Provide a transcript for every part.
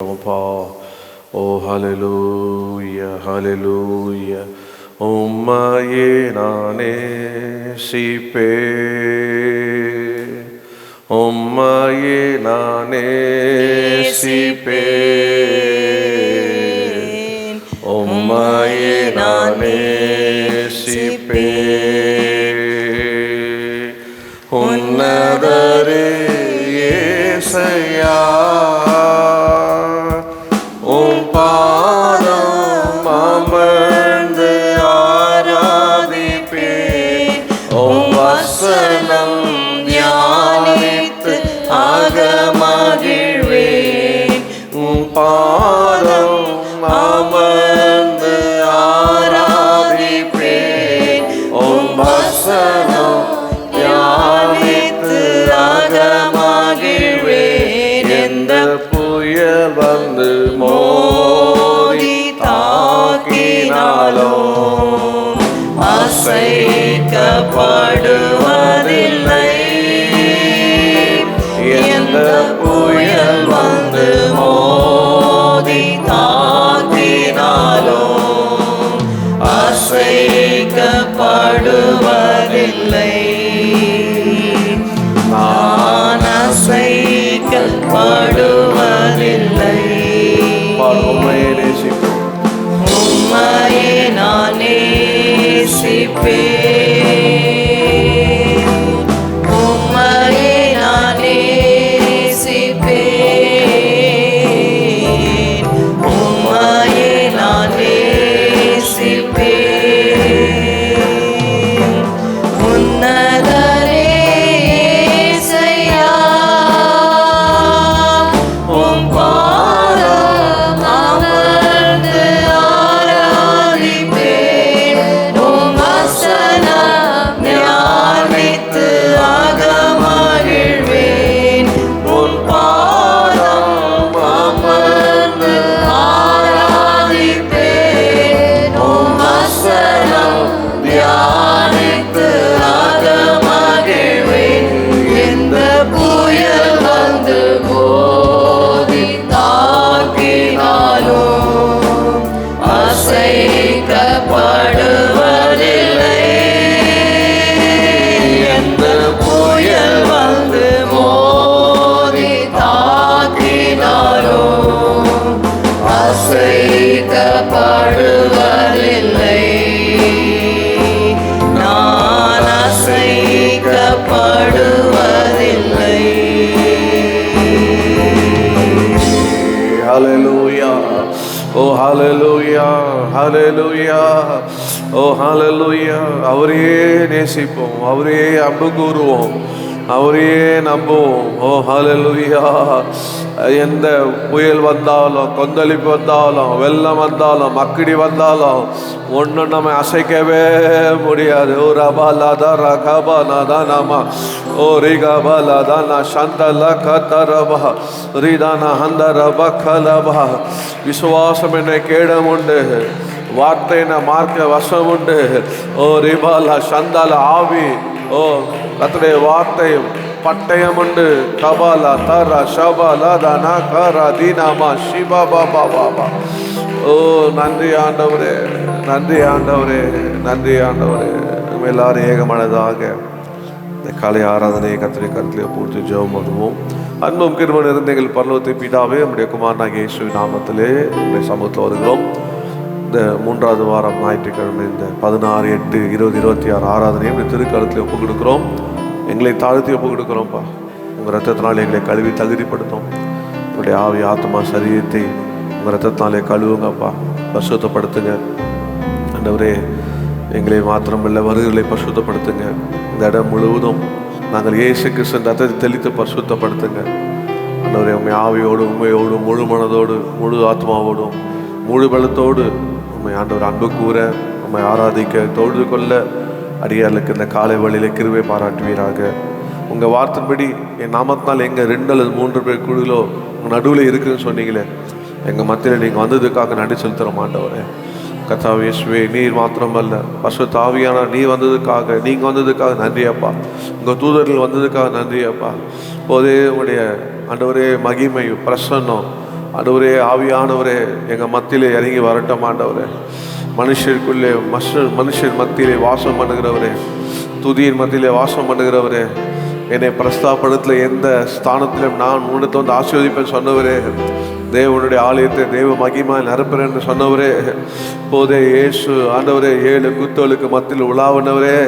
Oh, hallelujah, hallelujah. உம்மையே நான் நேசிப்பேன், உம்மையே நான் நேசிப்பேன், உம்மையே நான் நேசிப்பேன். உன்னதரே இயேசையா, வந்து மோதி தாக்கினாலும் அசைக்கப்படுவதில்லை. எந்த புயல் வந்து மோதி தாக்கினாலும் அசைக்கப்படுவதில்லை. நான் அசைக்கப்படுவதில்லை. உம்மையே நான் நேசிப்பேன், உம்மையே நான் நேசிப்பேன், உம்மையே நான் நேசிப்பேன். உன்னதரே இயேசையா, உம் பாதம் அமர்ந்து ஆராதிப்பேன். உம் வசனம் தியானித்து அகமகிழ்வேன். உம் பாதம் அமர்ந்து ஆராதிப்பேன். உம் வசனம் தியானித்து அகமகிழ்வேன். எந்த புயல் வந்து மோதி தாக்கினாலும் அசைக்கப்படுவதில்லை. எந்த புயல் வந்து மோதி தாக்கினாலும் அசைக்கப்படுவதில்லை. நான் அசைக்கப்படுவதில்லை. Hallelujah. Oh, hallelujah, hallelujah. Oh, hallelujah. அவரே நேசிப்போம், அவரே அன்பு கூறுவோம், அவரே நம்புவோம். ஓ ஹalleluya. எந்த புயல் வந்தாலும், கொந்தளிப்பு வந்தாலும், வெள்ளம் வந்தாலும், மக்கடி வந்தாலும் ஒன்றும் நம்ம அசைக்கவே முடியாது. ஓ ரபாலாதா ரகபாலாதா நாமா, ஓ ரிகபாலாதா நா சந்தலா கதரபா ரிதானா ஹந்தரபா கலபா. விசுவாசம் என்ன கேடம் உண்டு, வார்த்தை என்ன மார்க்க வசம் உண்டு. ஓ ரிபாலா சந்தால ஆவி, ஓ கர்த்தருடைய வார்த்தை பட்டயம் உண்டு. கபாலா தரா ஷபாலா தானா கரா தீனாமா ஷிபா பாபா பாபா. ஓ நன்றி ஆண்டவரே, நன்றி ஆண்டவரே, நன்றி ஆண்டவரே. நம்ம எல்லாரும் ஏகமானதாக இந்த காலை ஆராதனையை கர்த்தருடைய கருத்திலே பூர்த்தி ஜெபம் பண்ணுவோம். அன்பும் கிருபையும் நிறைந்த எங்கள் பரலோகத்தின் பிதாவே, நம்முடைய குமாரனாகிய இயேசுவின் நாமத்திலே நம்முடைய சமூகத்தில் வருகிறோம். இந்த 3வது வாரம் ஞாயிற்றுக்கிழமை இந்த 16/8/2026 ஆராதனையை இந்த திருக்கரத்தில் ஒப்பு கொடுக்குறோம். எங்களை தாழ்த்தி ஒப்பு கொடுக்குறோம்ப்பா. உங்கள் ரத்தத்தினாலே எங்களை கழுவி தகுதிப்படுத்தும். உங்களுடைய ஆவி ஆத்மா சரீரத்தை உங்கள் ரத்தத்தினாலே கழுவுங்கப்பா, பரிசுத்தப்படுத்துங்க ஆண்டவரே. எங்களை மாத்திரமில்லை, வருகளை பரிசுத்தப்படுத்துங்க. இந்த இடம் முழுவதும் நாங்கள் இயேசு கிறிஸ்துவின் ரத்தத்தை தெளித்து பரிசுத்தப்படுத்துங்க ஆண்டவரே. உண்மை ஆவியோடு, உண்மையோடு, முழு மனதோடு, முழு ஆத்மாவோடும், முழு பலத்தோடு உண்மை ஆண்டவர் அன்பு கூற, உண்மை ஆராதிக்க, தொழுது கொள்ள அடியார்களுக்கு இந்த காலை வழியில கிருபை பாராட்டுவீராக. உங்கள் வார்த்தைப்படி என் நாமத்தினால் எங்கள் 2 அல்லது 3 பேர் குழுலோ உங்கள் நடுவில் இருக்குதுன்னு சொன்னீங்களே, எங்கள் மத்தியில் நீங்கள் வந்ததுக்காக நன்றி செலுத்துகிறோம் ஆண்டவரே. கர்த்தாவே இயேசுவே, நீர் மாத்திரமல்ல, பரிசுத்த ஆவியான நீ வந்ததுக்காக, நீங்கள் வந்ததுக்காக நன்றி அப்பா. உங்கள் தூதர்கள் வந்ததுக்காக நன்றி அப்பா. போதே உங்களுடைய ஆண்டவரே மகிமை பிரசன்னம் ஆண்டவரே, ஆவியானவரே எங்கள் மத்தியிலே இறங்கி வரட்டும் ஆண்டவரே. மனுஷருக்குள்ளே மனுஷர் மத்தியிலே வாசம் பண்ணுகிறவரே, துதியின் மத்தியிலே வாசம் பண்ணுகிறவரே, என்னை பிரஸ்தாபனத்தில் எந்த ஸ்தானத்திலும் நான் உன்னிடத்தை வந்து ஆசீர்வதிப்பேன் சொன்னவரே, தேவனுடைய ஆலயத்தை தேவ மகிமா நிரப்புறேன் என்று சொன்னவரே, இப்போதே இயேசு ஆண்டவரே 7 குத்தலுக்கு மத்தியில் உலாவினவரே,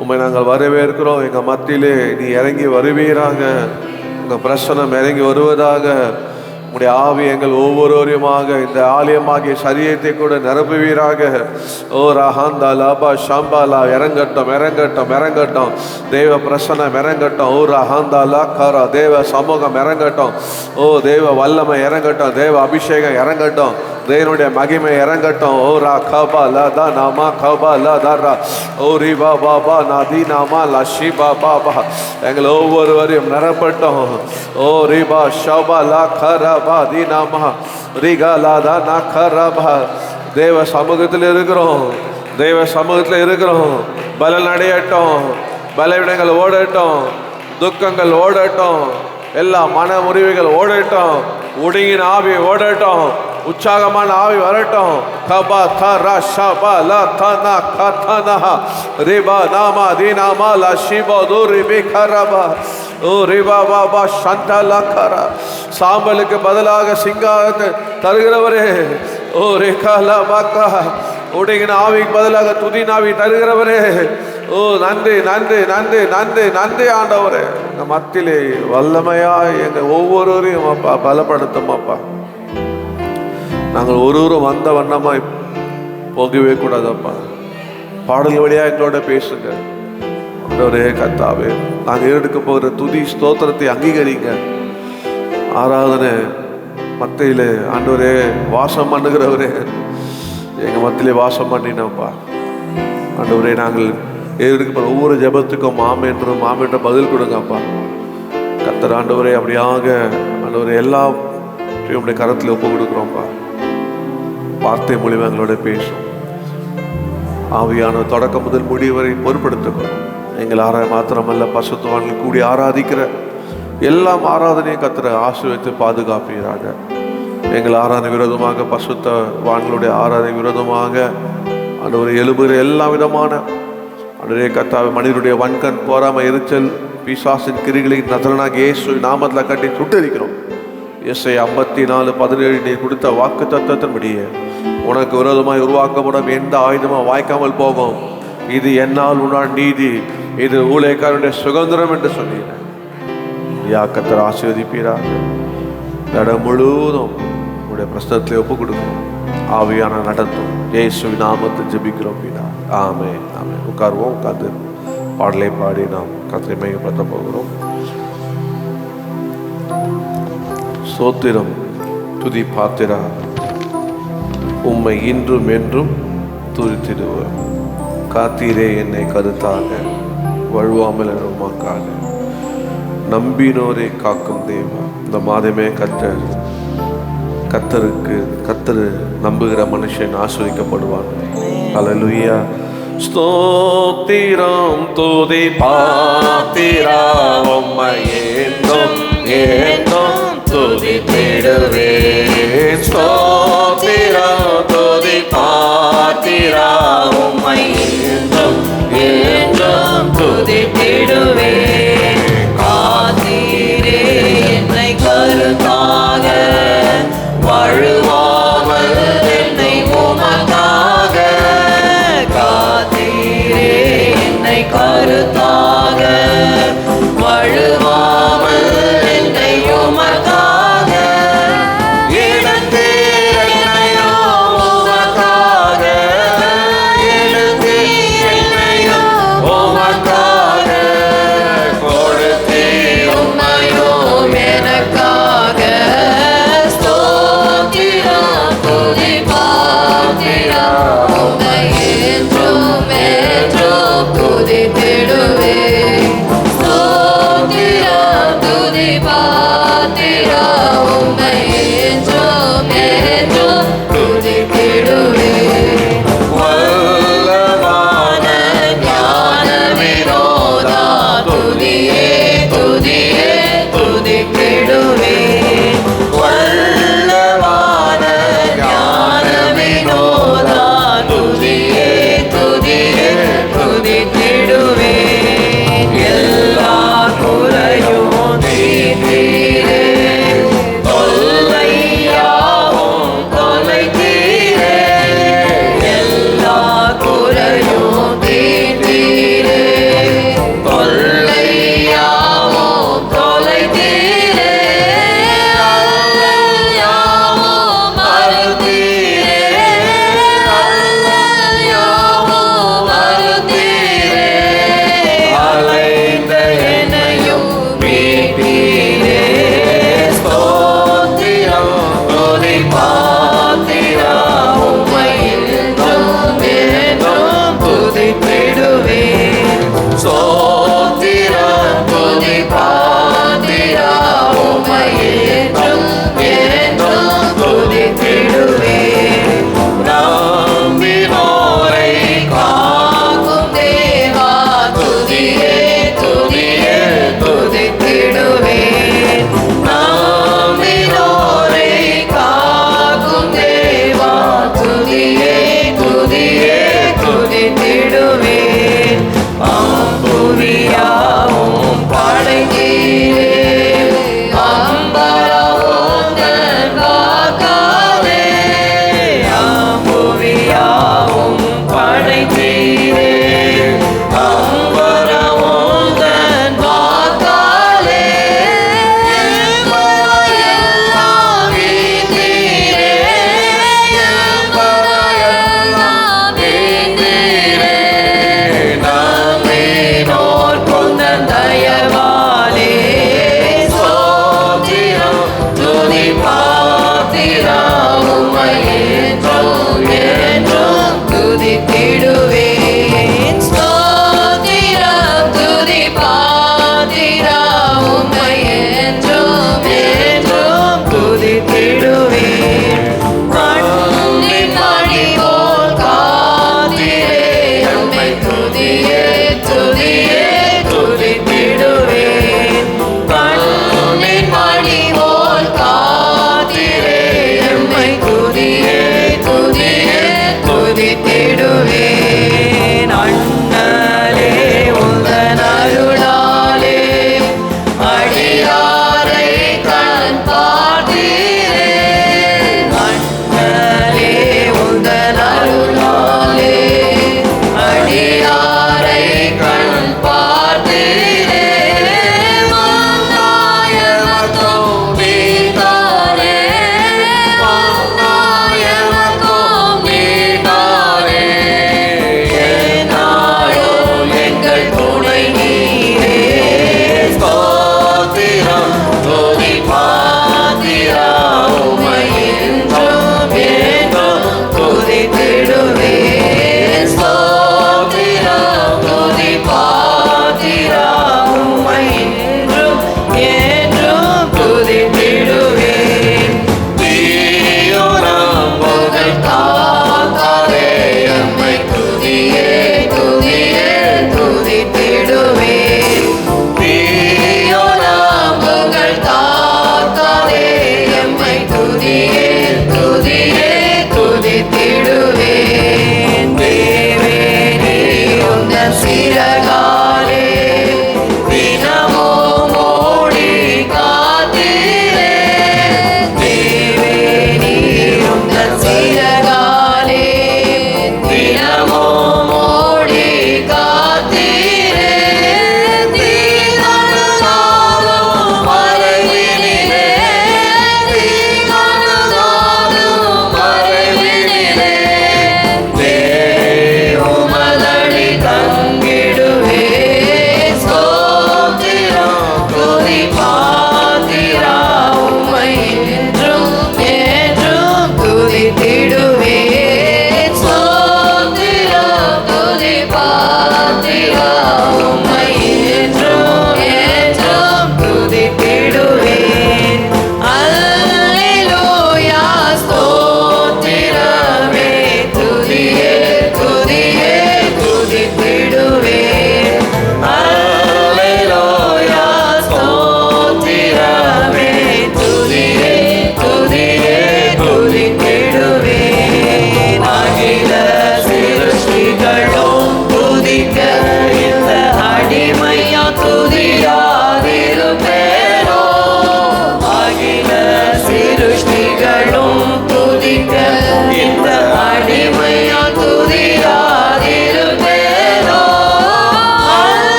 உண்மை நாங்கள் வரவேற்கிறோம். எங்கள் மத்தியிலே நீ இறங்கி வருவீராக, உங்கள் பிரசனம் இறங்கி வருவதாக. உங்களுடைய ஆவி எங்கள் ஒவ்வொருவரையுமாக இந்த ஆலயமாகிய சரீரத்தை கூட நிரப்புவீராக. ஓ ரஹாந்தா லாபா ஷாம்பாலா, இறங்கட்டும் இறங்கட்டும் இறங்கட்டும், தேவ பிரசனம் இறங்கட்டும். ஓ ரஹாந்தா லா கரா, தேவ சமூகம் இறங்கட்டும். ஓ தேவ வல்லமை இறங்கட்டும், தேவ அபிஷேகம் இறங்கட்டும், தேவனுடைய மகிமை இறங்கட்டும். ஓ ரா கபா லா தா நாமா கபா லா தாரா, ஓ ரிபா பாபா நாதி நாமா லஷி பாபா, எங்கள் ஒவ்வொருவரையும் நிரப்பட்டும். ஓ ரிபா ஷபா லா கரபா தி நாமா ரிகா லா தா நா கரபா. தேவ சமூகத்தில் இருக்கிறோம், தேவ சமூகத்தில் இருக்கிறோம். பலன் அடையட்டும், பலவீனங்கள் ஓடட்டும், துக்கங்கள் ஓடட்டும், எல்லா மன முறிவுகள் ஓடட்டும், ஒடுங்கின ஆவி ஓடட்டும், உற்சாகமான ஆவி வரட்டும். கபா தரா ஷபா லா தனா கதனா ரிபா நாமா தீனாமா லா ஷிபா துரிபி கரபா. ஓ ரிபா பாபா சண்டா லா கரா. சாம்பலுக்கு பதிலாக சிங்காரத்தை தருகிறவரே, ஓ ரேகா லா பாக்கா, ஒடுங்கின ஆவிக்கு பதிலாக துதினாவி தருகிறவரே, ஓ நன்றி நன்றி நன்றி நன்றி நன்றி ஆண்டவரே. எங்கள் மத்தியிலே வல்லமையா எங்கள் ஒவ்வொருவரையும் அப்பா பலப்படுத்தும் அப்பா. நாங்கள் ஒருவரும் வந்த வண்ணமாய் போகவே கூடாதப்பா. பாடல் வழியாக எங்களோட பேசுங்க ஆண்டவரே. கர்த்தாவே, நாங்கள் எடுக்க போகிற துதி ஸ்தோத்திரத்தை அங்கீகரிங்க. ஆராதனை மத்தியில ஆண்டவரே வாசம் பண்ணுகிறவரே, எங்கள் மத்தியிலே வாசம் பண்ணினப்பா ஆண்டவரே. நாங்கள் எடுக்க போகிற ஒவ்வொரு ஜெபத்துக்கும் மாமென்றும் பதில் கொடுங்கப்பா. கர்த்தர் ஆண்டவரே, அப்படியாக ஆண்டவரே எல்லாத்தையும் உடைய கரத்தில் ஒப்பு கொடுக்குறோம்ப்பா. வார்த்தை மூலியமா எங்களோட பேசும். ஆவியான தொடக்கம் முதல் முடிவு வரை பொறுப்படுத்துக்கிறோம். எங்கள் மாத்திரமல்ல, பசுத்தவான்கள் கூடி ஆராதிக்கிற எல்லாம் ஆராதனையும் கர்த்தரை ஆசீர்வதித்து பாதுகாப்பீராக. எங்கள் ஆராதனை விரோதமாக, பசுத்தவான்களுடைய ஆராதனை விரோதமாக ஆண்டவரை எழுப்புகிற எல்லா விதமான ஆண்டவரே கர்த்தாவே, மனிதனுடைய வன்கண் போராம எரிச்சல் பிசாசின் கிரிகளை நசரனாகிய இயேசு நாமத்தில் கட்டி சுட்டரிக்கிறோம். எஸ்ஐயா 54:17 நீ கொடுத்த வாக்கு தத்தத்தின்படியே உனக்கு விரோதமாய் உருவாக்கப்படும் எந்த ஆயுதமும் வாய்க்காமல் போகும். இது என்னால் உன்னால் நீதி, இது ஊழியக்காரனுடைய சுதந்திரம் என்று சொன்னீங்க. கர்த்தர் ஆசீர்வதிப்பீராக. இடம் முழுவதும் உன்னுடைய பிரச்சனத்திலே ஒப்பு கொடுக்கும். ஆவியான நடத்தும். இயேசுவின் நாமத்தில் ஜெபிக்கிறோம். ஆமே ஆமே. உட்காருவோம். உட்கார்ந்து பாடலை பாடி நாம் கர்த்தரை மகிமைப்படுத்த போகிறோம். சோத்திரம் துதி பாத்திரா, உம்மை இன்றும் என்றும் துதித்திடுவோம். காத்தீரே என்னை கருத்தாக, வழுவாமல் உமாக்காக. நம்பினோரை காக்கும் தேவா. இந்த மாதமே கர்த்தர் நம்புகிற மனுஷன் ஆசீர்வதிக்கப்படுவான். ஹல்லேலூயா. ஸ்தோத்திரம் துதி பாத்திரா, உம்மை என்றும் என்றும் துதித்திடுவேன். ஸ்தோத்திரம் துதி பாத்திரா, உம்மை என்றும் என்றும் துதித்திடுவேன். காத்தீரே என்னை கருத்தாக, வழுவாமல் என்னை உமக்காக. காத்தீரே என்னை கருத்தாக, வழுவாமல் என்னை உமக்காக. துதி பாத்திரா உம்மை என்றும் என்றும் துதித்திடுவேன். ஸ்தோத்திரம் துதி பாத்திரா உம்மை என்றும் என்றும் துதித்திடுவேன். நம்பினோரை காக்கும் தேவா துதியே துதியே துதித்திடுவேன். நம்பினோரை காக்கும் தேவா துதியே துதியே துதித்திடுவேன். அம்புரியாவும் படைத்தீரே அம்பரவும் காக்காதே. அம்புரியாவும் படைத்தீரே அம்பரவும் காக்காதே. எல்லாம் நீரே எல்லாம் நீரே. நம்பினோர் கொண்ட தயவாலே ஸ்தோத்திரம் துதி பாத்திரா உம்மை என்றும் என்றும் துதித்திடுவேன். ஸ்தோத்திரம் துதி பாத்திரா உம்மை என்றும் என்றும் துதித்திடுவேன். கண்ணின் மணி போல் காத்திரே உம்மை துதியே துதியே துதித்திடுவேன். கண்ணின் மணி போல் காத்திரே உம்மை துதியே துதியே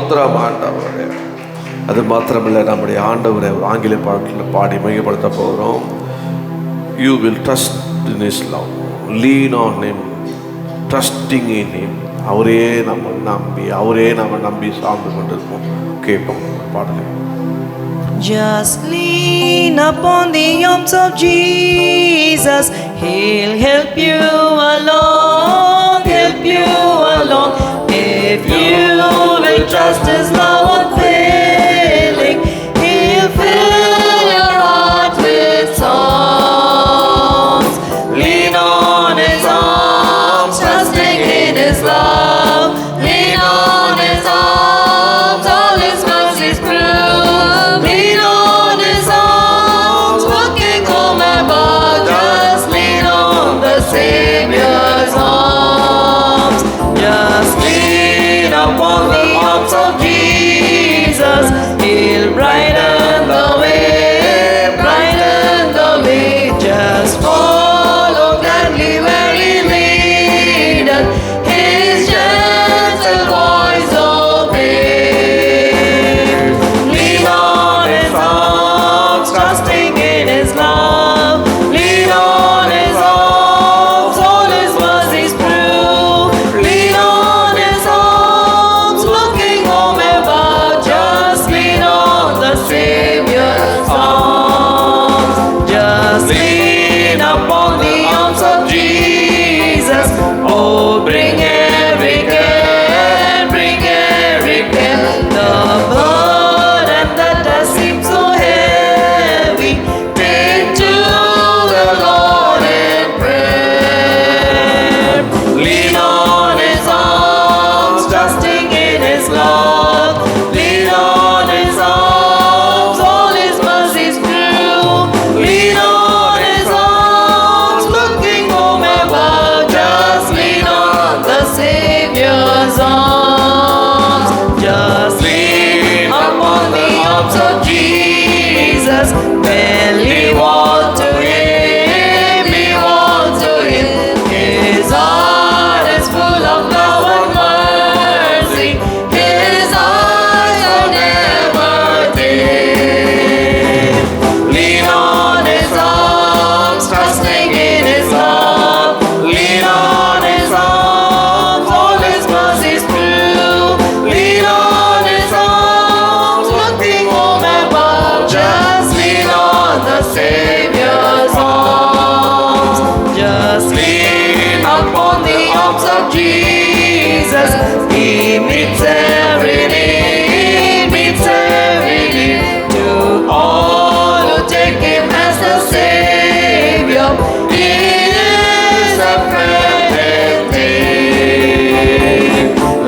ஸ்தோத்திரம் ஆண்டவரே. அது மாத்திரமில்லை, நம்முடைய ஆண்டவரை ஆங்கில பாட்டில் பாடி மையப்படுத்த போகிறோம். You will trust in His love, lean on Him, trusting in Him. அவரே நம்ம நம்பி சார்ந்து கொண்டிருப்போம். கேட்போம் பாடலை. Just lean upon the arms of Jesus. He'll help you along, help you along. If you will trust His love unfailing, He'll fill your heart with songs. Lean on His arms, trusting in His love. Lean on His arms, all His mercies prove. Lean on His arms, looking home above. Just lean on the Savior's arms. Just lean upon the arms of Jesus. He'll brighten the way, brighten the way. Just follow gladly where He leadeth. His gentle voice obey. Lean on His arms, trusting in His love. Lean on His arms, all His mercies prove. Lean on His arms, looking home above. Just lean on the Savior's arms. Just lean upon the arms of Jesus. Oh, bring every care, bring every care. The burden that does seem so heavy, take to the Lord in prayer. Lean on His arms, trusting in His love. Lean on His arms, all His mercies prove. Lean on His arms, looking home above. Just lean on the Savior's arms. Just lean upon the arms of Jesus. When we want to Him, we want to Him. His heart is full of love and mercy. His eyes are never dim. Lean on His arms, trusting in His love. Lean on His arms, all His mercies prove. Lean on His arms, looking home above. Just lean on the Savior's arms. Just lean upon the arms of Jesus. He meets every need, meets every need. To all who take Him as the Savior, He is a friend indeed.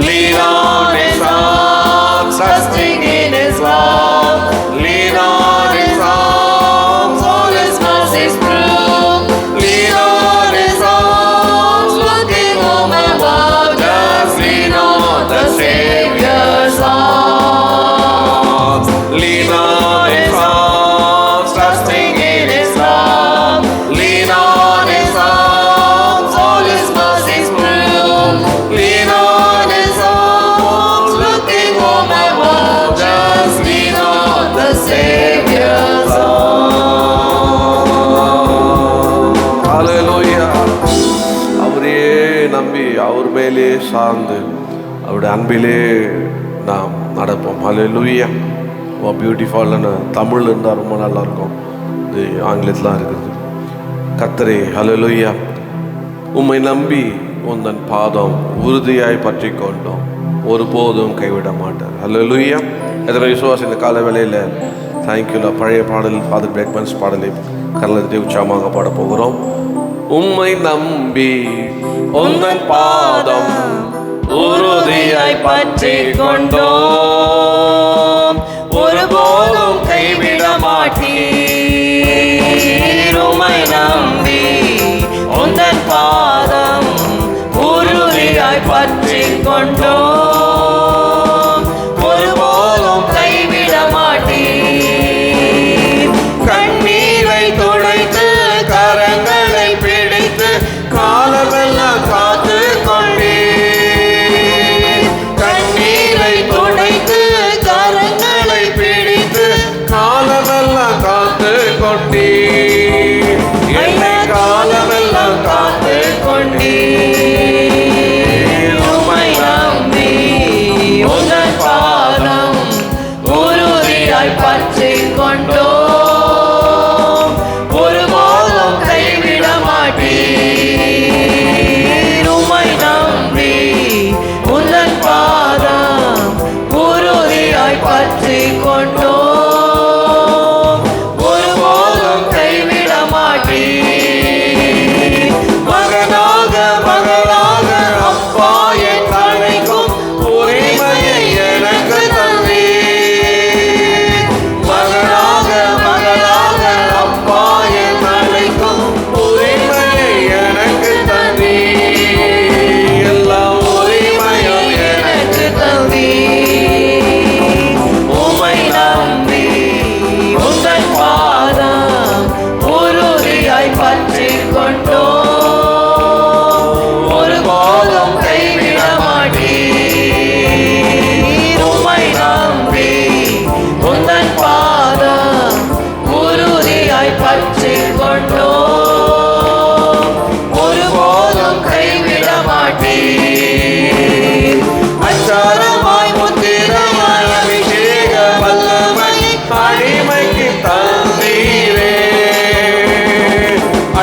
Lean on His arms, trusting in His love. Lean on His arms, all His mercies prove. Lean on His arms, looking home above. Just lean on the Savior's arms. Lean on His arms, trusting in His love. Lean on His arms, all His mercies prove. Lean on His arms, looking home above. Just lean on the Savior's arms. ஹalleluya. அவரே நம்பி அவர் மேலே சார்ந்து அவருடைய அன்பிலே நாம் நடப்போம். ஹalleluya. பியூட்டிஃபுல்லான தமிழ் இருந்தால் ரொம்ப நல்லா இருக்கும். இது ஆங்கிலத்தில் இருக்குது. கர்த்தரே ஹalleluya. உம்மை நம்பி உந்தன் பாதம் உறுதியாய் பற்றி கொண்டோம், ஒருபோதும் கைவிட மாட்டார். ஹalleluya. எத்தனை விசுவாசம் இந்த கால வேளையில் தேங்க்யூல பழைய பாடல் ஃபாதர் பிளேக்மன்ஸ் பாடலை கர்ணத்தை உற்சாகமாக பாட போகிறோம். உம்மை நம்பி உந்தன் பாதம் உறுதியாய் பற்றி கொண்டோம், ஒருபோதும் கைவிட மாட்டீர். உம்மை நம்பி உந்தன் பாதம் உறுதியாய் பற்றி கொண்டோம், ஒருபோதும் கைவிட மாட்டீர். கண்ணீரை துடைத்து கரங்களை பிடித்து காலமெல்லாம் காத்து கொண்டீர். கண்ணீரை துடைத்து உறுதியாய் பற்றிக் கொண்டோம். ஒருபோதும் கைவிட மாட்டீர். அச்சாரமாய் முத்திரையாய் அபிஷேக வல்லமை அடிமைக்கு தந்தீரே.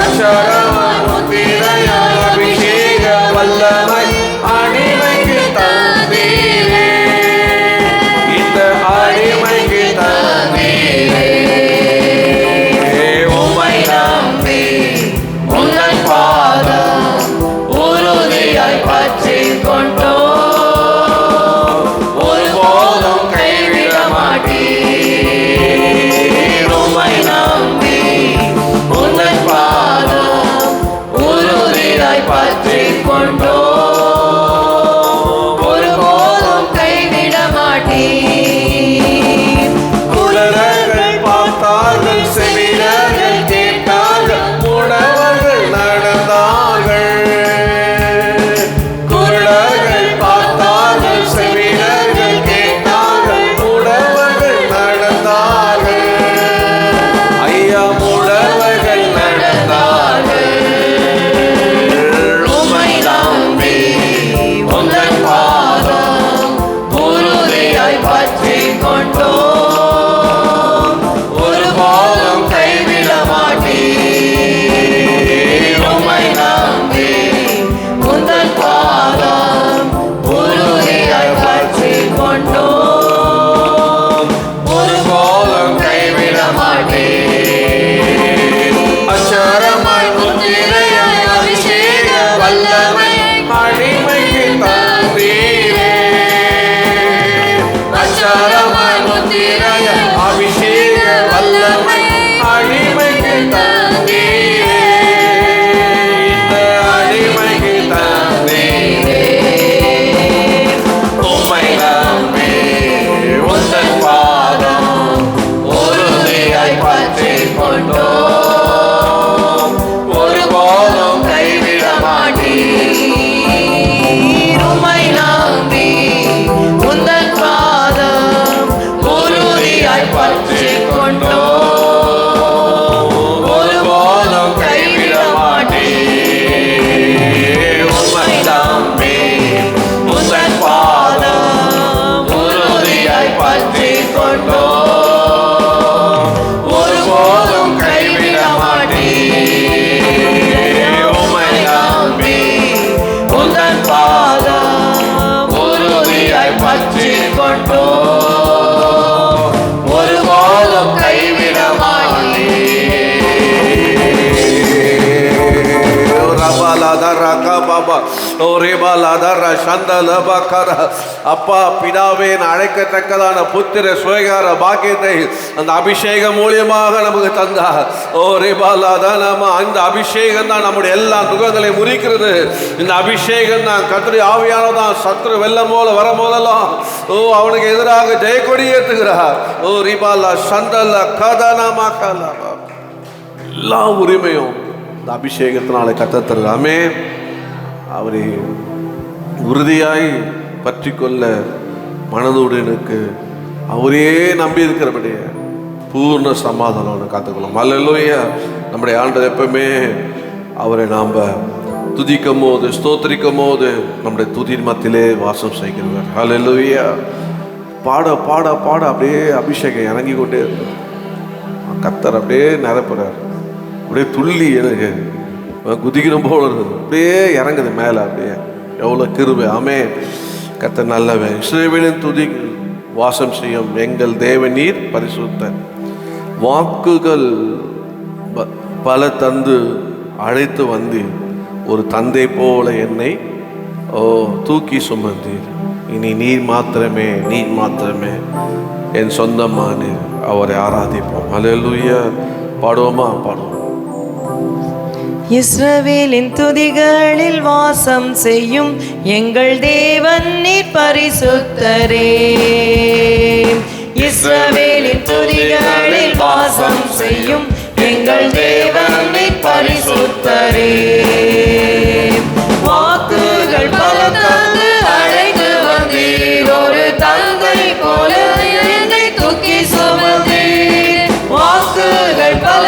அச்சாரமாய் முத்திரையாய் அபிஷேக வல்லமை அடிமைக்கு தந்தீரே. இந்த அடிமைக்கு தந்தீரே. உம்மை நம்பி உங்கள் பாதம் உறுதியாய் பற்றிக் கொண்டோம். ஒருபோதும் கைவிட மாட்டீர். உம்மை நம்பி உங்கள் பாதம் உறுதியாய் பற்றிக் கொண்டோம். ஒருபோதும் கைவிட மாட்டீர். குருடர்கள் பார்த்தார்கள், செவிடர்கள் கேட்டார்கள், முடவர்கள் நடந்தார்கள். குருடர்கள் பார்த்தார்கள், செவிடர்கள் கேட்டார்கள், முடவர்கள் நடந்தார்கள். ஐயா, முடவர்கள் நடந்தார்கள். உம்மை நம்பி உங்கள் பாதம் உறுதியாய் பற்றிக் கொண்டோம். ஒருபோதும் கைவிட மாட்டீர். உம்மை நம்பி உங்கள் பாதம் உறுதியாய் பற்றிக் கொண்டோம். ஒருபோதும் கைவிட மாட்டீர். அச்சாரமாய் முத்திரையாய் அபிஷேக வல்லமை அடிமைக்கு தந்தீரே. அச்சாரமாய் முத்திரையாய் அபிஷேக வல்லமை அடிமைக்கு தந்தீரே. இந்த அடிமைக்கு தந்தீரே. உம்மை நம்பி உந்தன் பாதம் உறுதியாய் பற்றிக் கொண்டோம். ஒருபோதும் கைவிட மாட்டீர். உம்மை நம்பி உந்தன் பாதம் உறுதியாய் பற்றிக் கொண்டோம். ஒருபோதும் கைவிட மாட்டீர். உம்மை நம்பி உந்தன் பாதம் உறுதியாய் பற்றிக் கொண்டோம். ஒருபோதும் கைவிட மாட்டீர். உம்மை நம்பி உந்தன் பாதம் உறுதியாய் பற்றிக் கொண்டோம். ஒருபோதும் கைவிட அப்பா பிதாவே, அழைக்கத்தக்கதான புத்திர சுயகார பாக்கியத்தை அந்த அபிஷேகம் மூலியமாக நமக்கு தந்தார். ஓ ரிபாலாதான் நம்ம அந்த அபிஷேகம் தான் நம்முடைய எல்லா துகங்களை முறிக்கிறது. இந்த அபிஷேகம் தான் கர்த்தருடைய ஆவியானதான் சத்ரு வெள்ளம் போல வரும் போதெல்லாம் அவனுக்கு எதிராக ஜெயக்கொடி ஏற்றுகிறார். ஓ ரிபாலா சந்தல்லா கதனமாக்கலா எல்லா உரிமையும் இந்த அபிஷேகத்தினால கத்தத்தருது. ஆமென். அவரை உறுதியாய் பற்றி கொள்ள மனதோடு எனக்கு அவரே நம்பி இருக்கிறபடிய பூர்ண சமாதானம் காத்துக்கொள்ளும். அல்லேலூயா. நம்முடைய ஆண்டவர் எப்பவுமே அவரை நாம் துதிக்கும் போது, ஸ்தோத்திரிக்கும் போது நம்முடைய துதியின் மத்தியிலே வாசம் செய்கிறவர். அல்லேலூயா. பாட பாட பாட அப்படியே அபிஷேகம் இறங்கி கொண்டே இருக்கார். கத்தர் அப்படியே நிரப்புறார். அப்படியே துள்ளி எனக்கு குதிக்கணும் போல இருக்குது. அப்படியே இறங்குது மேலே. அப்படியே எவ்வளோ கிருபை. ஆமென். கர்த்தர் நல்லவன். இஸ்ரவேலின் துதி வாசம் செய்யும் எங்கள் தேவன் நீர் பரிசுத்தர். வாக்குகள் பல தந்து அழைத்து வந்தீர். ஒரு தந்தை போல என்னை தூக்கி சுமந்தீர். இனி நீர் மாத்திரமே என் சொந்தமானீர். அவரை ஆராதிப்போம். அல்லேலூயா. பாடுவோமா? பாடுவோம். இஸ்ரவேலின் துதிகளில் வாசம் செய்யும் எங்கள் தேவன் நீர் பரிசுத்தரே. இஸ்ரவேலின் துதிகளில் வாசம் செய்யும் எங்கள் தேவன் நீர் பரிசுத்தரே. வாக்குகள் பல தந்து அழைத்து வந்தீர். ஒரு தந்தை போல என்னை தூக்கி சுமந்தீர். வாக்குகள் பல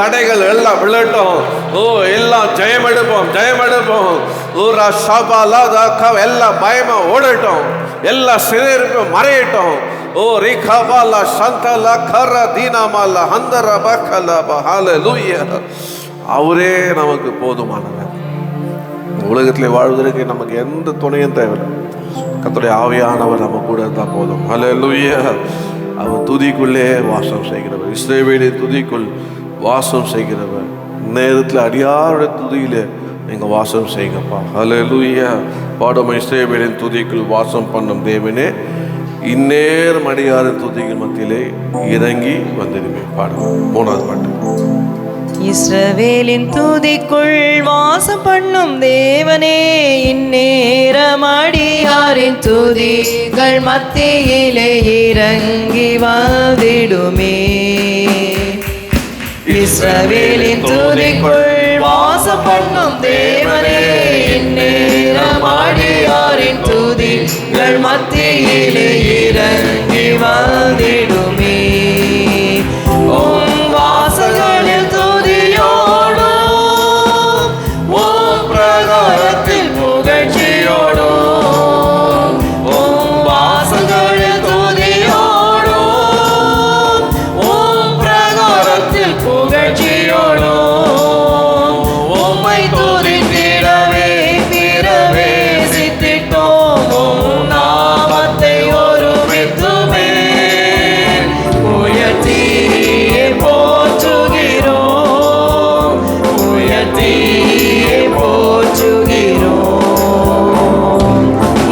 தடைகள் எல்லாம் விழட்டும். ஓ எல்லாம் ஜெயம் எடுப்போம், ஜெயம் எடுப்போம். ஊரா ஷபாலா தாக்கா எல்லா பயமும் ஓடட்டும், எல்லா சிறையிருப்பும் மறையட்டும். ஓ ரிகபாலா சந்தலா கர தீனாமாலா ஹந்தர பக்கலா ஹalleluya. அவரே நமக்கு போதுமானவர். உலகத்திலே வாழ்வதற்கு நமக்கு எந்த துணையும் தேவையில்லை. கர்த்தருடைய ஆவியானவர் நம்ம கூட இருந்தால் போதும். ஹல்லேலூயா. அவர் துதிக்குள்ளே வாசம் செய்கிறவர், இஸ்ரவேலின் துதிக்குள் வாசம் செய்கிறவர். நேரத்தில் அடியாருடைய துதியிலே நீங்கள் வாசம் செய்யுங்கப்பா. ஹல்லேலூயா. பாடும் இஸ்ரவேலின் துதிக்குள் வாசம் பண்ணும் தேவனே, இந்நேரம் அடியாரின் துதிகள் மத்தியிலே இறங்கி வந்துடுமே. பாடுங்க மூணாவது பாட்டு. இஸ்ரவேலின் துதிக்குள் வாசம் பண்ணும் தேவனே, இந்நேரம் அடியாரின் துதிகள் மத்தியிலே இறங்கி வந்திடுமே. இஸ்ரவேலின் துதிக்குள் வாசம் பண்ணும் தேவனே, இந்நேரம் அடியாரின் துதிகள் மத்தியிலே இறங்கி வந்திடுமே. உம் வாசல்களில் துதியோடும், உம் பிரகாரத்தில் புகழ்ச்சியோடும், உம் வாசல்களில் துதியோடும், உம் பிரகாரத்தில் புகழ்ச்சியோடும், உம்மை துதித்திடவே பிரவேசித்திட்டோம். உம் நாமத்தை ஒருமித்துமே உயர்த்தியே போற்றுகிறோம், உயர்த்தியே போற்றுகிறோம்.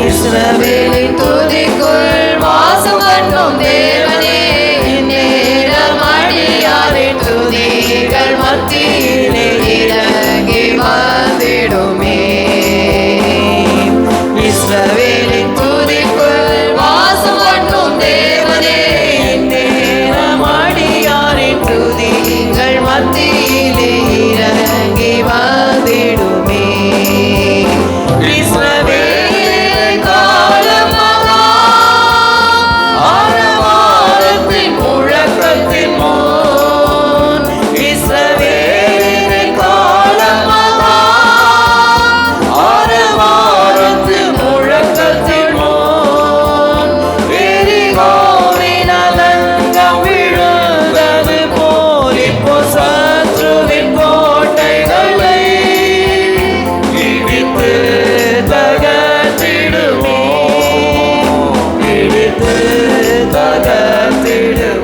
இஸ்ரவேலின் துதிக்குள் வாசம் பண்ணும் தேவனே, இந்நேரம் அடியாரின் துதிகள் மத்தியிலே இறங்கி வந்திடுமே. இஸ்ரவேலின் துதிக்குள் வாசம் பண்ணும் தேவனே, இந்நேரம் அடியாரின் துதிகள் மத்தியிலே இறங்கி வந்திடுமே. இஸ்ரவேலின் காலம் மகா ஆரவாரத்தின் முழக்கத்தின் முன், இஸ்ரவேலின் காலம் மகா ஆரவாரத்தின் முழக்கத்தின் முன், எரிகோவின் அலங்கம் விழுந்தது போல் இப்போ சத்ருவின் கோட்டைகளை இடித்து தகர்த்திடுவோம், இடித்து தகர்த்திடுவோம்.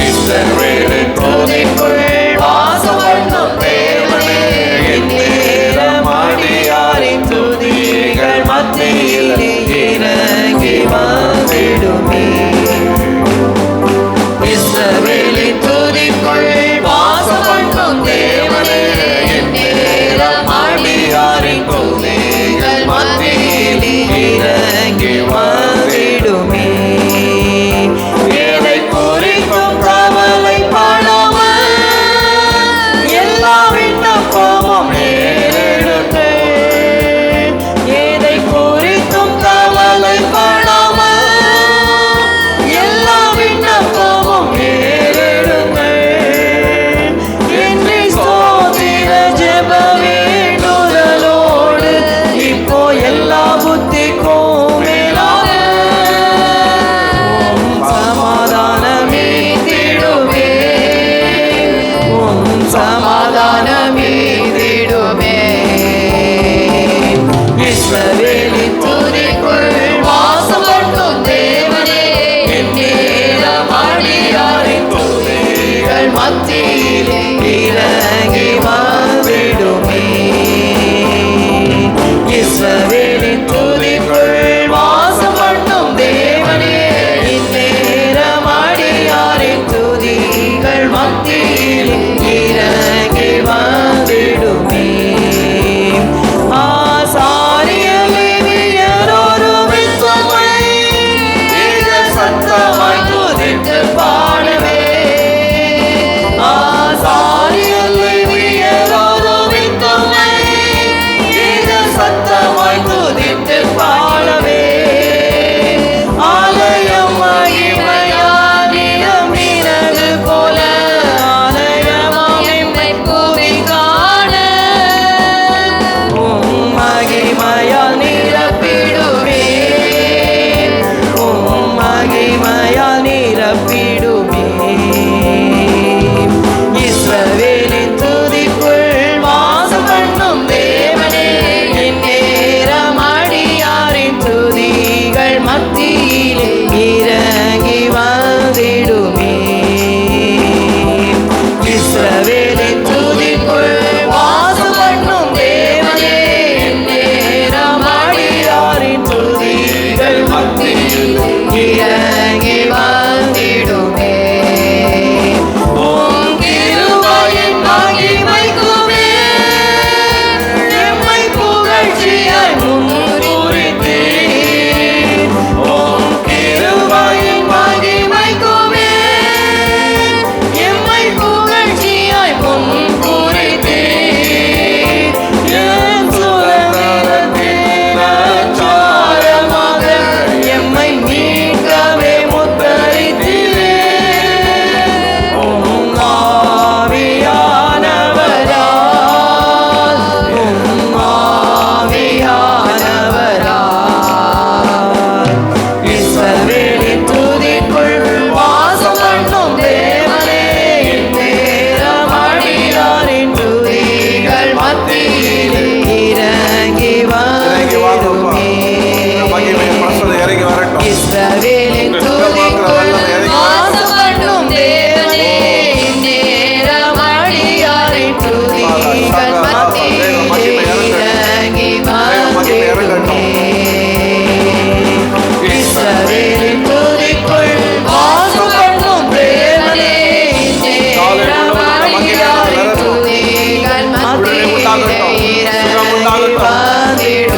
இஸ்ரவேலின் துதிக்குள் வாசம் பண்ணும் தேவனே, இந்நேரம் அடியாரின் துதிகள் மத்தியிலே இறங்கி வந்திடுமே. இஸ்ரவேலின் துதிக்குள் வாசம் பண்ணும் தேவனே, இந்நேரம் அடியாரின் துதிகள் மத்தியிலே இறங்கி வந்திடுமே. எதை குறித்தும் கவலைப்படாமல் எல்லா விண்ணப்பமும் ஏறெடுங்கள். எதை குறித்தும் கவலைப்படாமல் எல்லா விண்ணப்பமும் ஏறெடுங்கள். என்று ஸ்தோத்திர ஜெப வேண்டுதலோடு இப்போ எல்லா புத்திக்கும் மேலாக உம் சமாதானமே திடுமே, உம் சமாதானமே திடுமே. இஸ்ரவேலின் துதிக்குள் வாசம் பண்ணும் தேவனே, இந்நேரம் அடியாரின் துதிகள் மத்தியிலே இறங்கி வந்திடுமே. இஸ்ரவேலின் துதிக்குள் வாசம் பண்ணும் தேவனே, இந்நேரம் அடியாரின் துதிகள் மத்தியிலே இறங்கி வந்திடுமே. ஆசாரிய லேவியரோடு விசுவாசை இதழ் சத்தமாய் துதித்து பாடவே. ஆசாரிய லேவியரோடு விசுவாசை இதழ் சத்தமாய் துதித்து பாடவே. ஆலயம் மகிமையானிடம் நினது போல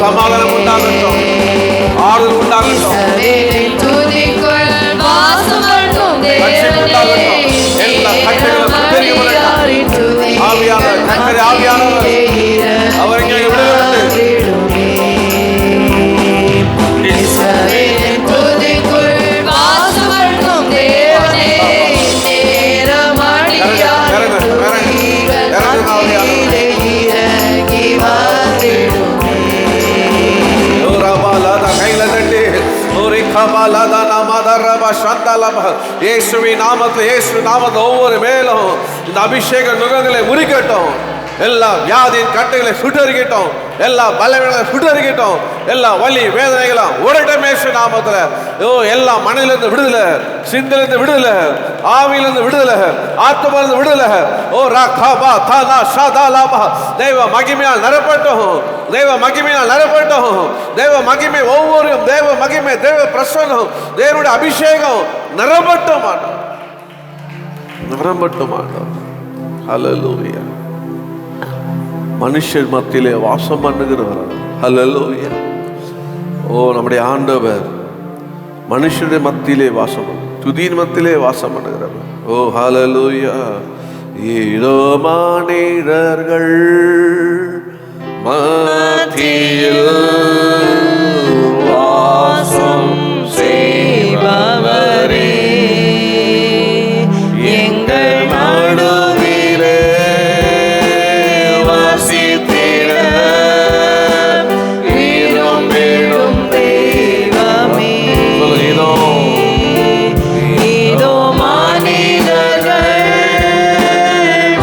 சமாதானம் உண்டாகட்டும், ஆறுதல் உண்டாகட்டும், எல்லா கட்டளைகளும் தெரியும். ஆவியானவர் கட்டளை ஆவியானவர் அவர் இங்கே விடுதலை இயேசுவின் நாமத்தில் ஒவ்வொரு மேலும் இந்த அபிஷேக நுகங்களை முறிக்கட்டும். எல்லா வியாதியின் கட்டைகளை சுட்டரிக்கட்டும், எல்லா பலவீனங்களை சுட்டரிக்கட்டும், எல்லா வலி வேதனைகளும் உடனே இயேசு நாமத்தில். எல்லா மனதிலிருந்து விடுதலை, சிந்தையிலிருந்து விடுதலை, ஆவியிலிருந்து விடுதலை, ஆத்மாவிலிருந்து விடுதலை. ராகபா தானா ஷாதாலாபா தெய்வ மகிமையால் நிரப்பட்டும், தெய்வ மகிமையால் நிரப்பட்டும். தெய்வ மகிமை ஒவ்வொரு தெய்வ மகிமை, தெய்வ பிரசன்னம், தேவனுடைய அபிஷேகம் நிரப்பட்டும் மாட்டோம், நிரம்பட்டும் மாட்டோம். ஹல்லேலூயா. மனுஷர் மத்தியிலே வாசம் பண்ணுகிறவர். ஹல்லேலூயா. நம்முடைய ஆண்டவர் மனுஷருடைய மத்தியிலே வாசம், துதியின் மத்தியிலே வாசம் பண்ணுகிறவர். ஹல்லேலூயா. ஏதோ மனிதர்கள் மத்தியில் வாசம் செய்பவரே, எங்கள் நடுவிலே வசித்திட விரும்பிடும் தெய்வமே. இதோ மனிதர்கள்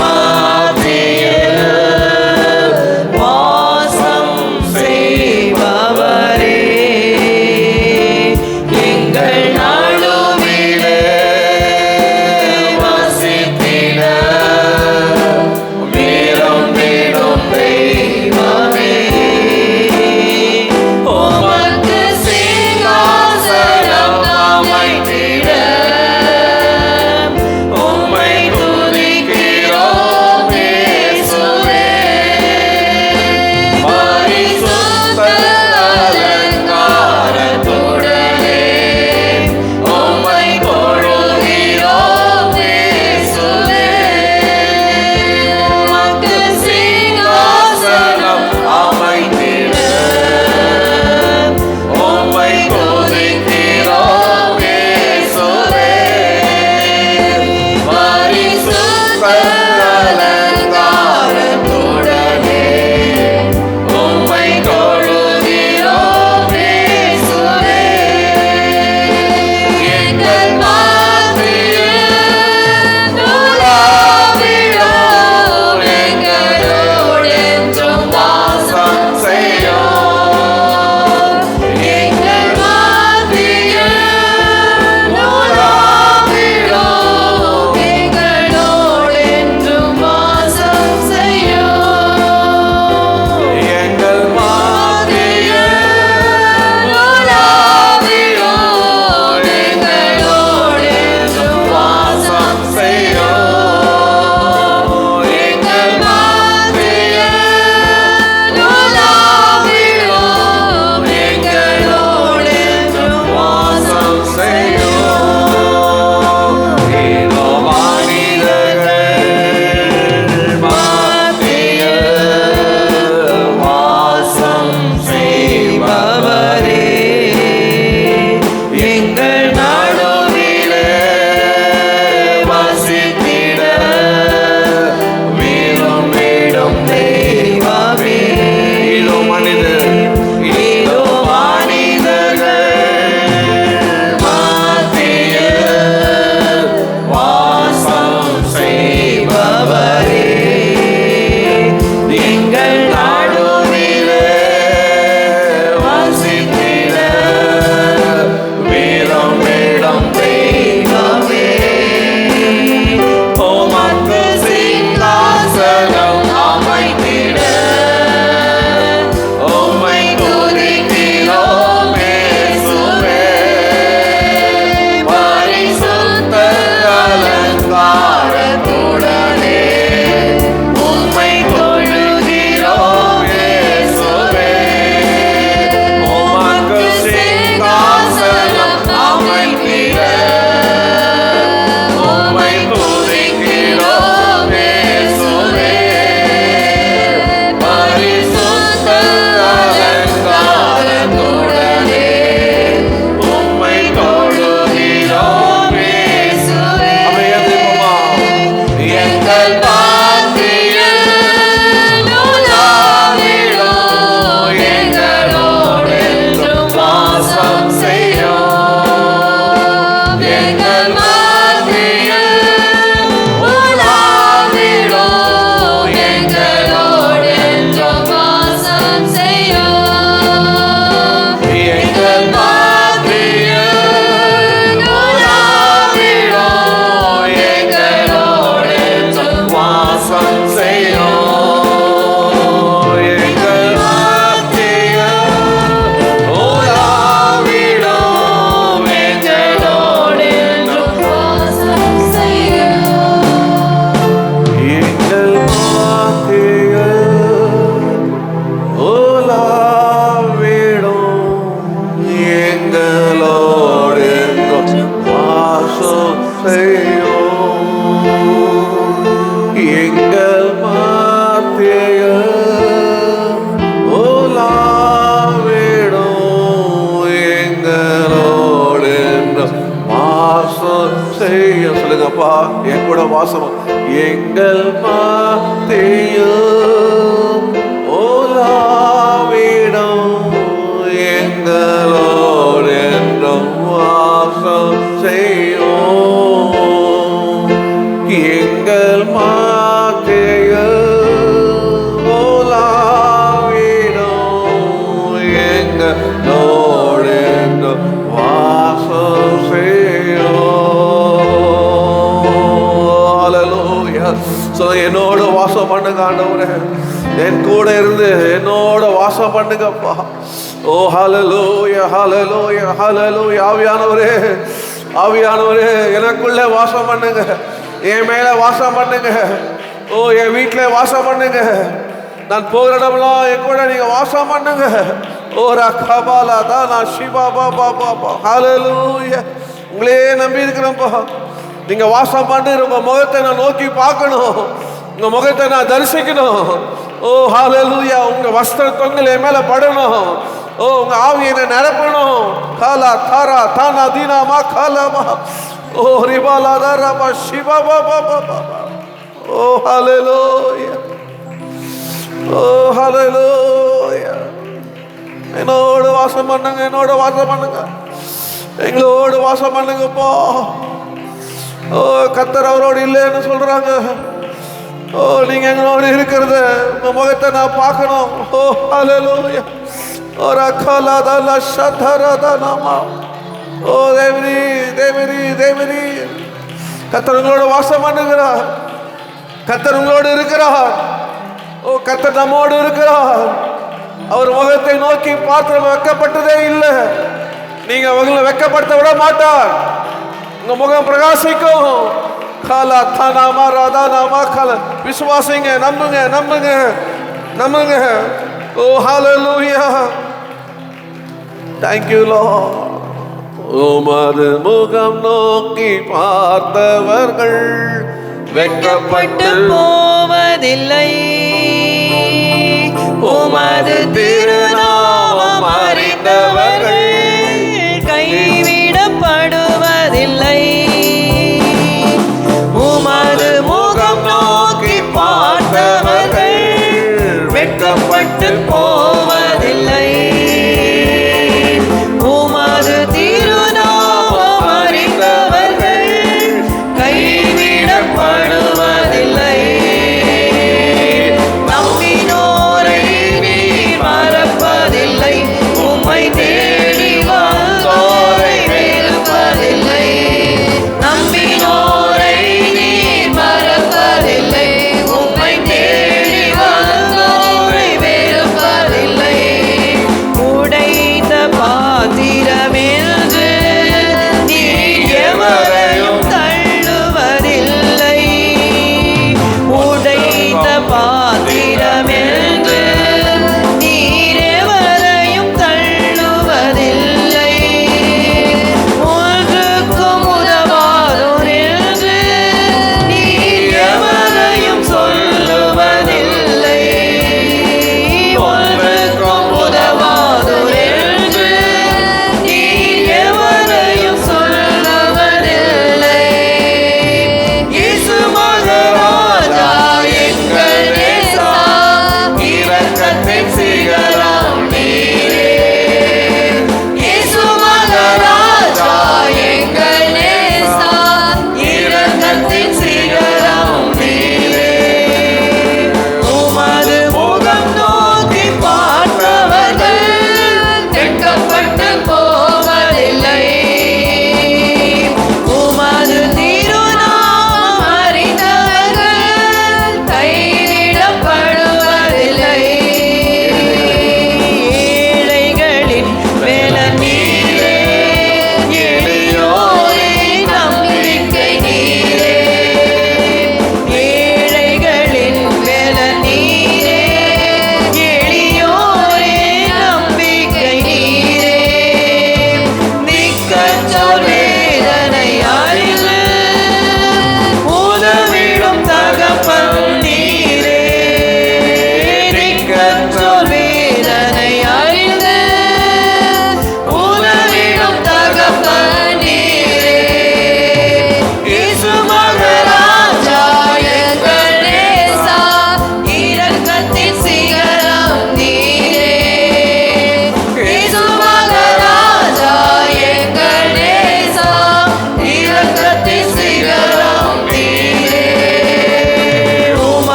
மத்தியில் வாசம் செய்பவரே, வாசம். எங்கள் மத்தியில் ஓலாவிடம் எங்களோடு என்றும் வாசம் செய்யும். எங்கள் மத்தியில் ஓலாவிடம் எங்களோடு என்றும் வாசம் செய்யும். ஹல்லேலூயா. என்னோட வாசம் பண்ணுங்க ஆண்டவரே, என் கூட இருந்து என்னோட வாசம் பண்ணுங்கப்பா. ஓ ஹல்லேலூயா, ஹல்லேலூயா, ஹல்லேலூயா. ஆவியானவரே, ஆவியானவரே எனக்குள்ள வாசம் பண்ணுங்க, என் மேல வாசம் பண்ணுங்க. ஓ என் வீட்டில் வாசம் பண்ணுங்க, நான் போகிற இடம்லாம் என் கூட நீங்க வாசம் பண்ணுங்க. ஓ ரகபாலா தான் நான் ஷிபா பாபா பாபா. ஹல்லேலூயா. உங்களே நம்பி இருக்கிறேன்ப்பா. நீங்க வாசம் பண்ணுற உங்க முகத்தை நான் நோக்கி பார்க்கணும், உங்க முகத்தை நான் தரிசிக்கணும். ஓ ஹல்லேலூயா. உங்க வஸ்திர தொங்கல் என் மேல படணும். ஓ உங்க ஆவியை நிரப்பணும். காலா தாரா தானா தீனா மா காலமா. ஓ ரிபாலா தாரா ஷிபா பாபா பாபா. ஓ ஹல்லேலூயா, ஓ ஹல்லேலூயா. என்னோட வாசம் பண்ணுங்க, என்னோட வாசம் பண்ணுங்க, எங்களோட வாசம் பண்ணுங்கப்பா. ஓ கர்த்தர் அவரோடு இல்லைன்னு சொல்றாங்க. ஓ நீங்க எங்களோடு இருக்கிறது உங்க முகத்தை நான் பார்க்கணும். ஓ ஹல்லேலூயா. ஓ ரகலா தலா ஷதரா தனமா. ஓ தேவரி தேவரி தேவரி. கர்த்தர் உங்களோட வாசம் பண்ணுகிறார், கர்த்தர் உங்களோடு இருக்கிறார். ஓ கர்த்தர் நம்மோடு இருக்கிறார். அவர் முகத்தை நோக்கி பார்த்து வெக்கப்பட்டதே இல்லை. நீங்க அவங்களை வெக்கப்படுத்த விட மாட்டார். உங்க முகம் பிரகாசிக்கும். காலா தானாமா ராதா நாமா கால. விசுவாசிங்க, நம்புங்க, நம்புங்க, நம்புங்க. ஓ ஹல்லேலூயா. Thank you Lord. உமது முகம் நோக்கி பார்த்தவர்கள் வெட்கப்பட்டு போவதில்லை. உமது திருநாமம் அறிந்தவர்கள் கைவிடப்படுவதில்லை. உமது முகம் நோக்கி பார்த்தவர்கள் வெட்கப்பட்டு போவதில்லை. உமது திருநாமம் அறிந்தவர்கள் கைவிடப்படுவதில்லை. நம்பினோரை நீர் மறப்பதில்லை. உம்மை தேடி வந்தோரை வெறுப்பதில்லை. நம்பினோரை நீர் மறப்பதில்லை. உம்மை தேடி வந்தோரை வெறுப்பதில்லை.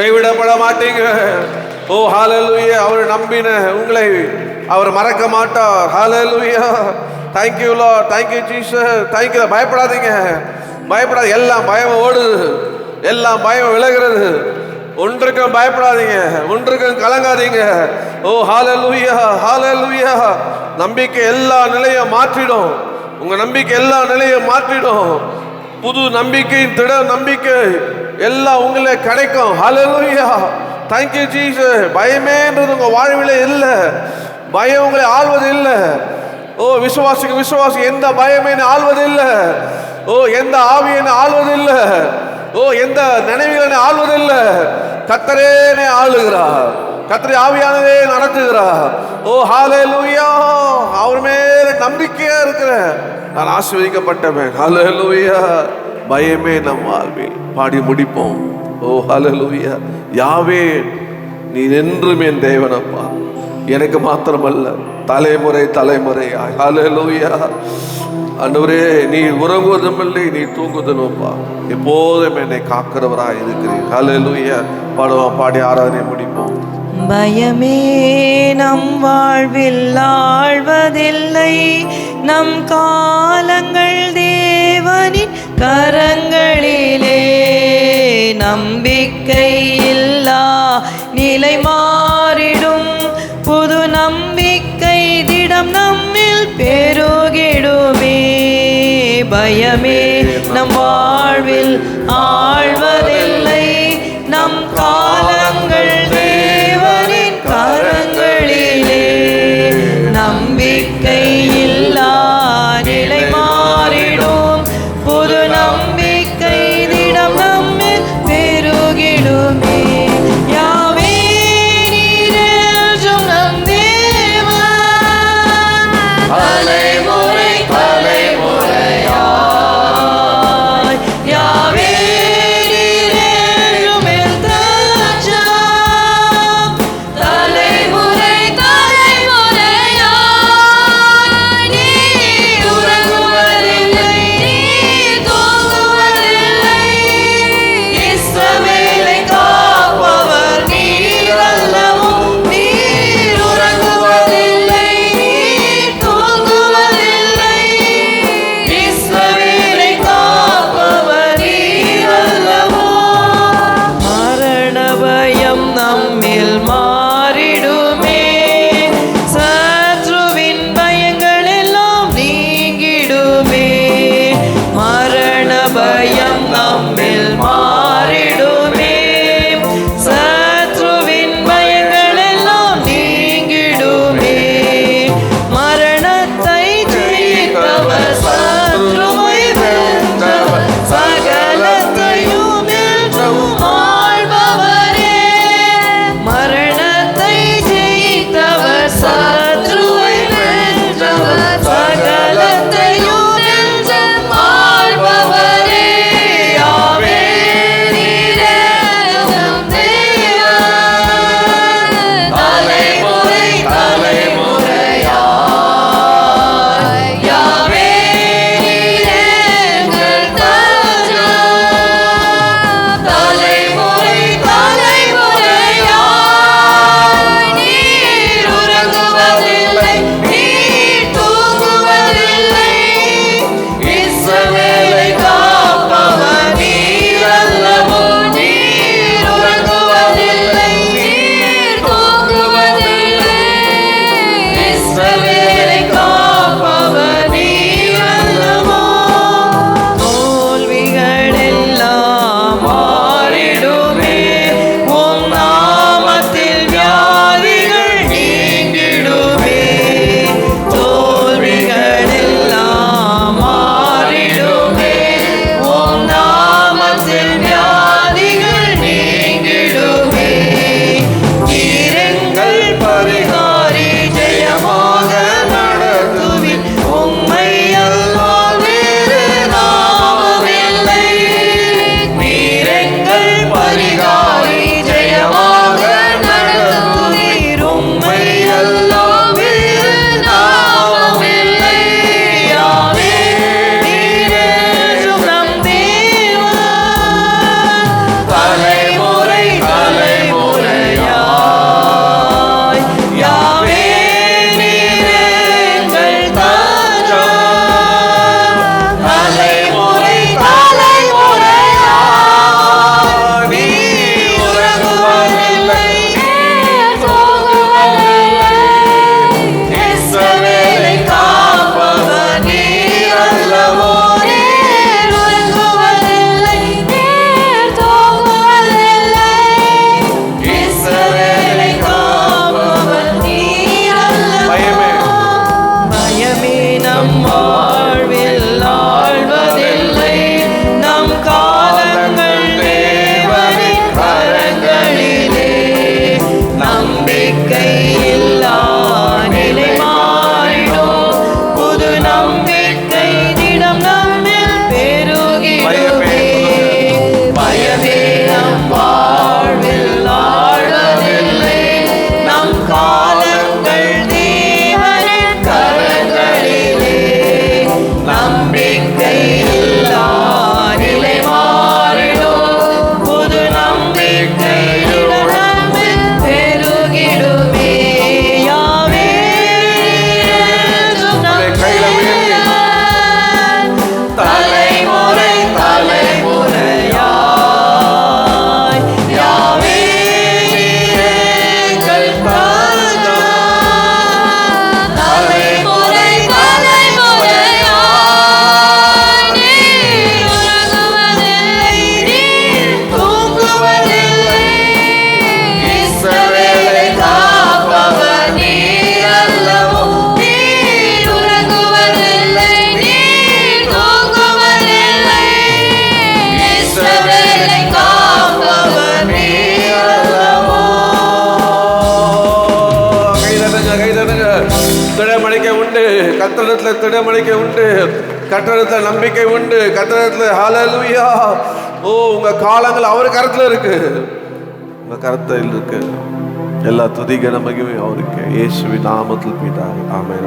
கைவிடப்பட மாட்டீங்க. ஓ ஹalleluya. அவர் நம்பின உங்களை அவர் மறக்க மாட்டார். ஹalleluya. Thank you Lord. Thank you Jesus. Thank you. பயப்படாதீங்க, பயப்படாத. எல்லாம் பயம் ஓடுது, எல்லாம் பயம் விலகிறது. ஒன்றுக்கும் பயப்படாதீங்க, ஒன்றுக்கும் கலங்காதீங்க. ஓ ஹalleluya, ஹalleluya. நம்பிக்கை எல்லா நிலையும் மாற்றிடும். உங்க நம்பிக்கை எல்லா நிலையும் மாற்றிடும். புது நம்பிக்கை, திட நம்பிக்கை எல்லாம் உங்களே கிடைக்கும். ஹalleluya. Thank you Jesus. பயமேன்றது உங்க வாழ்விலே இல்லை. பயம் உங்களை ஆள்வது இல்லை. ஓ விசுவாசிக்கு விசுவாசி எந்த பயமே ஆள்வது இல்லை. ஓ எந்த ஆவியனை ஆள்வது இல்லை. ஓ எந்த நினைவுகளை ஆள்வது இல்லை. கர்த்தரே ஆளுகிறார். கர்த்தரே ஆவியானதே நடத்துகிறார். ஓ ஹalleluya. அவர் மேல நம்பிக்கையா இருக்கிற நான் ஆசீர்வதிக்கப்பட்டவன். ஹalleluya. பயமே நம் வாழ்வில் பாடி முடிப்போம். ஓ ஹalleluya. யாவே நீ என்றும் என் தேவனப்பா, எனக்கு மாத்திரமல்ல தலைமுறை தலைமுறையாய். ஹalleluya. ஆண்டவரே நீ உறங்குவதும் இல்லை, நீ தூங்குவதும்ப்பா, எப்போதும் என்னை காக்கிறவராய் இருக்கிறீர். ஹalleluya. பாடுவோம், பாடி ஆராதனை முடிப்போம். பயமே நம் வாழ்வில் ஆழ்வதில்லை. நம் காலங்கள் தேவனின் கரங்களிலே. நம்பிக்கை இல்லா நிலை மாறிடும். புது நம்பிக்கை திடம் நம்மில் பெருகிடுமே. பயமே நம் வாழ்வில் ஆழ்வதில்லை. நம் காலங்கள் தேவனின் கரங்களிலே. நம்பிக்கை இல்லா நிலை மாறிடும். புது நம்பிக்கை திடம் நம்மில் பெருகிடுமே. யாவே நீரென்றும் நம் தேவன். தலைமுறை தலைமுறையாய். யாவே நீரென்றும் சொல்லுங்க, திடமளிக்க உண்டு, கர்த்தரிடத்துல திடமளிக்க உண்டு, கர்த்தரிடத்துல நம்பிக்கை உண்டு, கர்த்தரிடத்துல ஹல்லேலூயா. ஓ, உங்க காலங்கள் அவர் கரத்துல இருக்கு, உங்க கரத்தில் இருக்கு. எல்லா துதி கன மகிமை அவருக்கு. இயேசுவின் நாமத்தில் பிதாவே, ஆமென்.